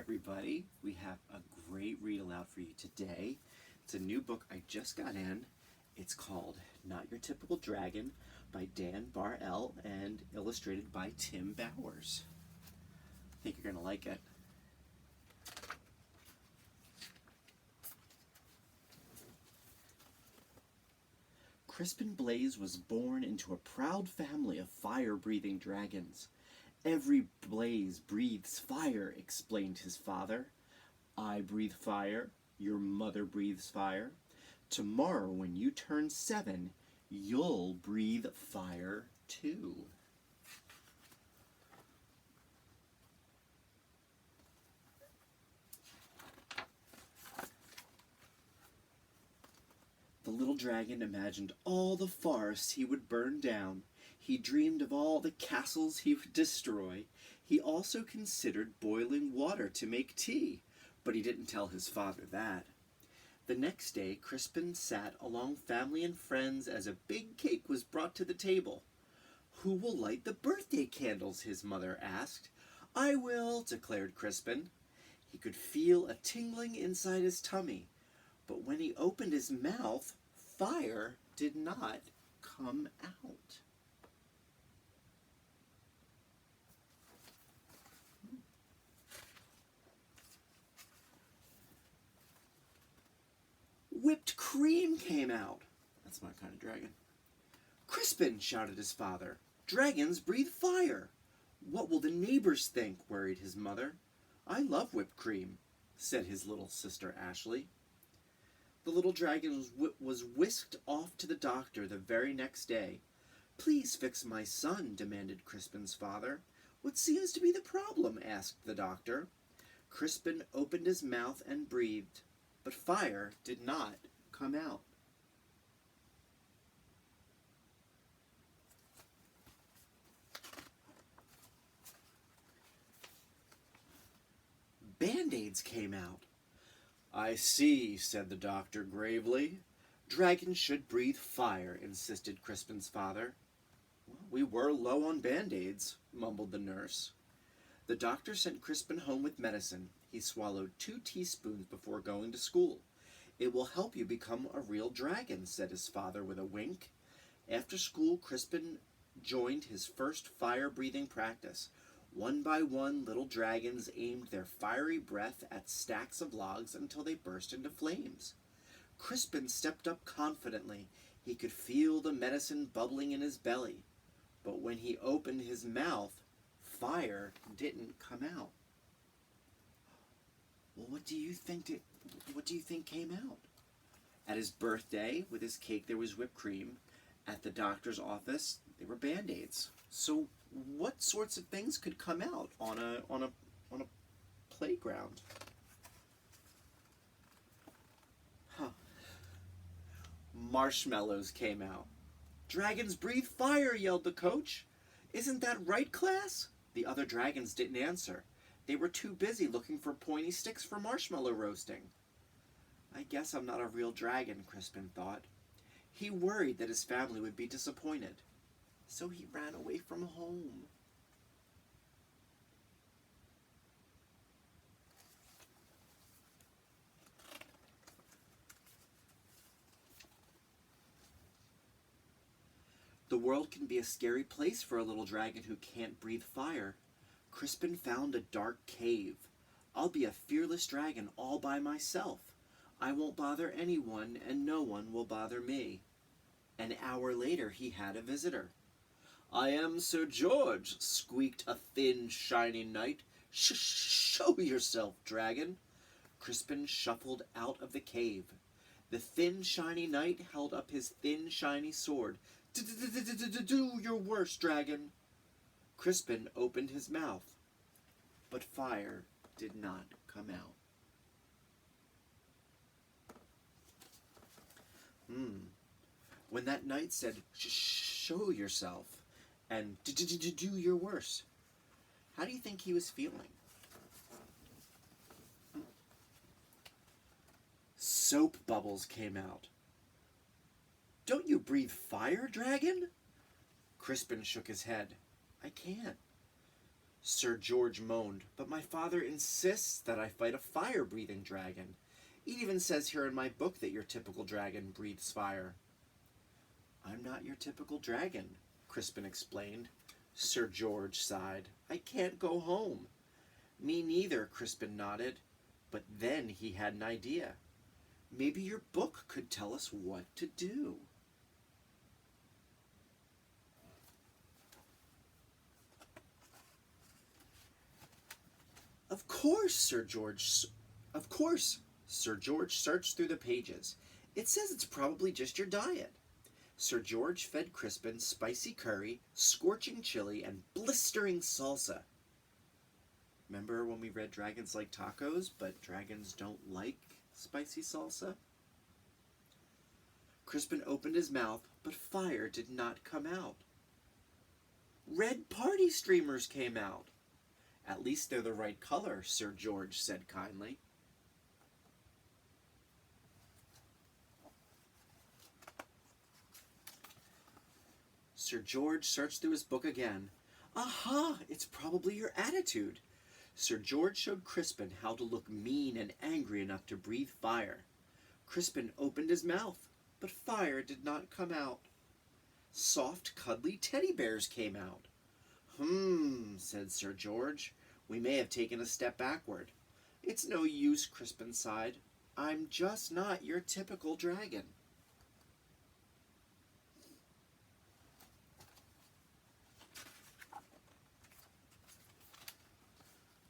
everybody. We have a great read aloud for you today. It's a new book I just got in. It's called Not Your Typical Dragon by Dan Bar-El and illustrated by Tim Bowers. I think you're going to like it. Crispin Blaze was born into a proud family of fire-breathing dragons. Every blaze breathes fire, explained his father. I breathe fire, your mother breathes fire. Tomorrow when you turn 7, you'll breathe fire too. The little dragon imagined all the forests he would burn down. He dreamed of all the castles he would destroy. He also considered boiling water to make tea, but he didn't tell his father that. The next day, Crispin sat along family and friends as a big cake was brought to the table. Who will light the birthday candles? His mother asked. I will, declared Crispin. He could feel a tingling inside his tummy, but when he opened his mouth, fire did not come out. Whipped cream came out. That's my kind of dragon. Crispin, shouted his father. Dragons breathe fire. What will the neighbors think? Worried his mother. I love whipped cream, said his little sister Ashley. The little dragon was whisked off to the doctor the very next day. Please fix my son, demanded Crispin's father. What seems to be the problem? Asked the doctor. Crispin opened his mouth and breathed, but fire did not come out. Band-Aids came out. I see, said the doctor gravely. Dragons should breathe fire, insisted Crispin's father. Well, we were low on Band-Aids, mumbled the nurse. The doctor sent Crispin home with medicine. He swallowed 2 teaspoons before going to school. It will help you become a real dragon, said his father with a wink. After school, Crispin joined his first fire-breathing practice. One by one, little dragons aimed their fiery breath at stacks of logs until they burst into flames. Crispin stepped up confidently. He could feel the medicine bubbling in his belly. But when he opened his mouth, fire didn't come out. Well, what do you think came out? At his birthday, with his cake, there was whipped cream. At the doctor's office, there were Band-Aids. So what sorts of things could come out on a playground? Marshmallows came out. Dragons breathe fire, yelled the coach. Isn't that right, class? The other dragons didn't answer. They were too busy looking for pointy sticks for marshmallow roasting. I guess I'm not a real dragon, Crispin thought. He worried that his family would be disappointed. So he ran away from home. The world can be a scary place for a little dragon who can't breathe fire. Crispin found a dark cave. I'll be a fearless dragon all by myself. I won't bother anyone, and no one will bother me. An hour later, he had a visitor. I am Sir George, squeaked a thin, shiny knight. Show yourself, dragon. Crispin shuffled out of the cave. The thin, shiny knight held up his thin, shiny sword. Do your worst, dragon. Crispin opened his mouth, but fire did not come out. When that knight said, show yourself, and do your worst, how do you think he was feeling? Soap bubbles came out. Don't you breathe fire, dragon? Crispin shook his head. I can't. Sir George moaned, but my father insists that I fight a fire-breathing dragon. It even says here in my book that your typical dragon breathes fire. I'm not your typical dragon, Crispin explained. Sir George sighed. I can't go home. Me neither, Crispin nodded. But then he had an idea. Maybe your book could tell us what to do. Of course, Sir George searched through the pages. It says it's probably just your diet. Sir George fed Crispin spicy curry, scorching chili, and blistering salsa. Remember when we read dragons like tacos, but dragons don't like spicy salsa? Crispin opened his mouth, but fire did not come out. Red party streamers came out. At least they're the right color, Sir George said kindly. Sir George searched through his book again. Aha! It's probably your attitude. Sir George showed Crispin how to look mean and angry enough to breathe fire. Crispin opened his mouth, but fire did not come out. Soft, cuddly teddy bears came out. Said Sir George. We may have taken a step backward. It's no use, Crispin sighed. I'm just not your typical dragon.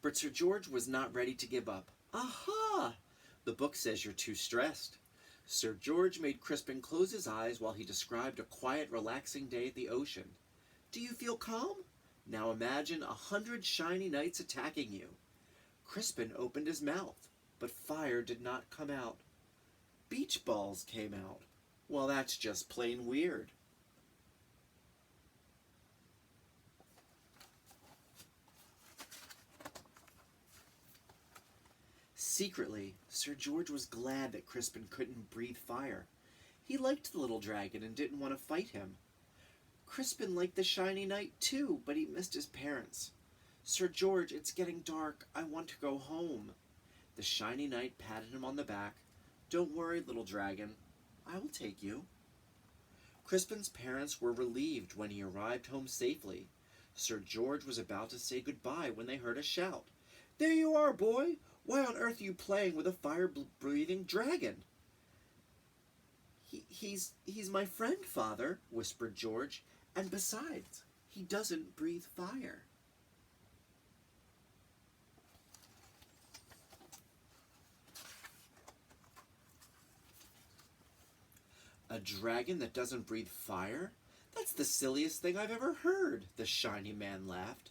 But Sir George was not ready to give up. Aha! The book says you're too stressed. Sir George made Crispin close his eyes while he described a quiet, relaxing day at the ocean. Do you feel calm? Now imagine 100 shiny knights attacking you. Crispin opened his mouth, but fire did not come out. Beach balls came out. Well, that's just plain weird. Secretly, Sir George was glad that Crispin couldn't breathe fire. He liked the little dragon and didn't want to fight him. Crispin liked the shiny knight too, but he missed his parents. Sir George, it's getting dark. I want to go home. The shiny knight patted him on the back. Don't worry, little dragon. I will take you. Crispin's parents were relieved when he arrived home safely. Sir George was about to say goodbye when they heard a shout. There you are, boy! Why on earth are you playing with a fire-breathing dragon? He's my friend, Father, whispered George. And besides, he doesn't breathe fire. A dragon that doesn't breathe fire? That's the silliest thing I've ever heard, the shiny man laughed.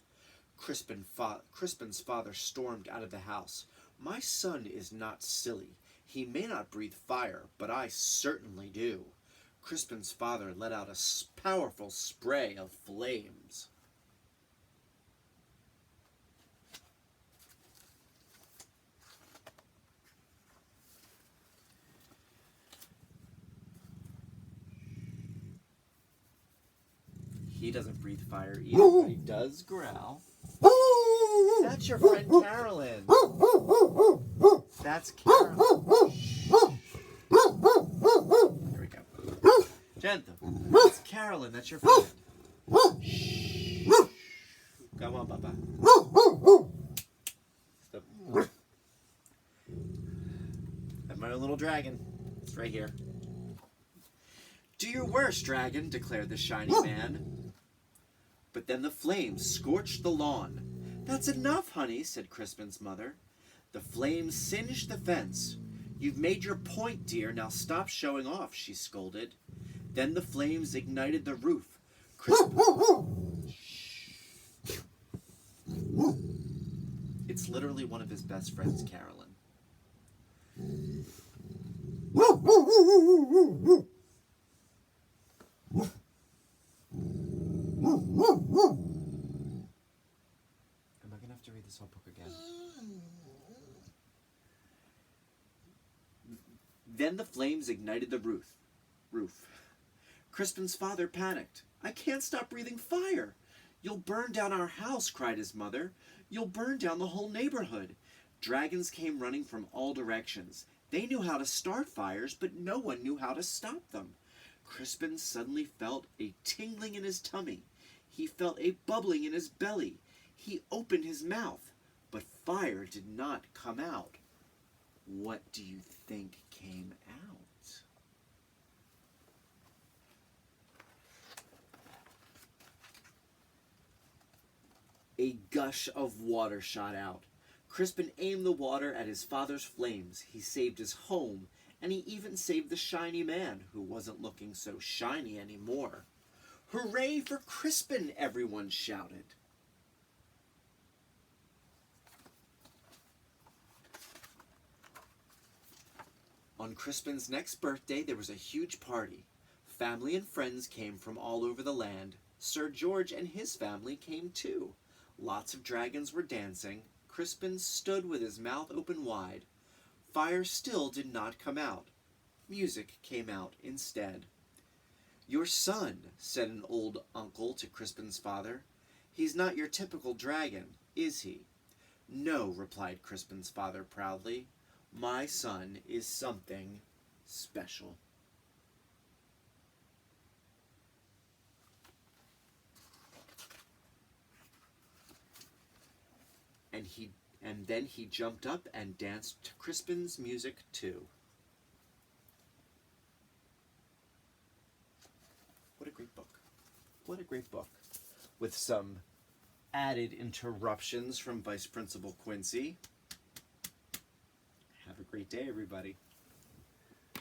Crispin's father stormed out of the house. My son is not silly. He may not breathe fire, but I certainly do. Crispin's father let out a powerful spray of flames. He doesn't breathe fire either, but he does growl. That's your friend Carolyn. That's Carolyn. Here we go. Gentle. That's Carolyn. That's your friend. Come on, Papa. Stop. I'm my little dragon. It's right here. Do your worst, dragon, declared the shiny man. But then the flames scorched the lawn. That's enough, honey, said Crispin's mother. The flames singed the fence. You've made your point, dear. Now stop showing off, she scolded. Then the flames ignited the roof. It's literally one of his best friends, Carolyn. Am I going to have to read this whole book again? Then the flames ignited the roof. Crispin's father panicked. I can't stop breathing fire. "You'll burn down our house," cried his mother. "You'll burn down the whole neighborhood." Dragons came running from all directions. They knew how to start fires, but no one knew how to stop them. Crispin suddenly felt a tingling in his tummy. He felt a bubbling in his belly. He opened his mouth, but fire did not come out. What do you think came out? A gush of water shot out. Crispin aimed the water at his father's flames. He saved his home, and he even saved the shiny man, who wasn't looking so shiny anymore. "Hooray for Crispin!" everyone shouted. On Crispin's next birthday, there was a huge party. Family and friends came from all over the land. Sir George and his family came too. Lots of dragons were dancing. Crispin stood with his mouth open wide. Fire still did not come out. Music came out instead. "Your son," said an old uncle to Crispin's father. "He's not your typical dragon, is he?" "No," replied Crispin's father proudly. "My son is something special." And then he jumped up and danced to Crispin's music too. What a great book. What a great book. With some added interruptions from Vice Principal Quincy. Have a great day, everybody.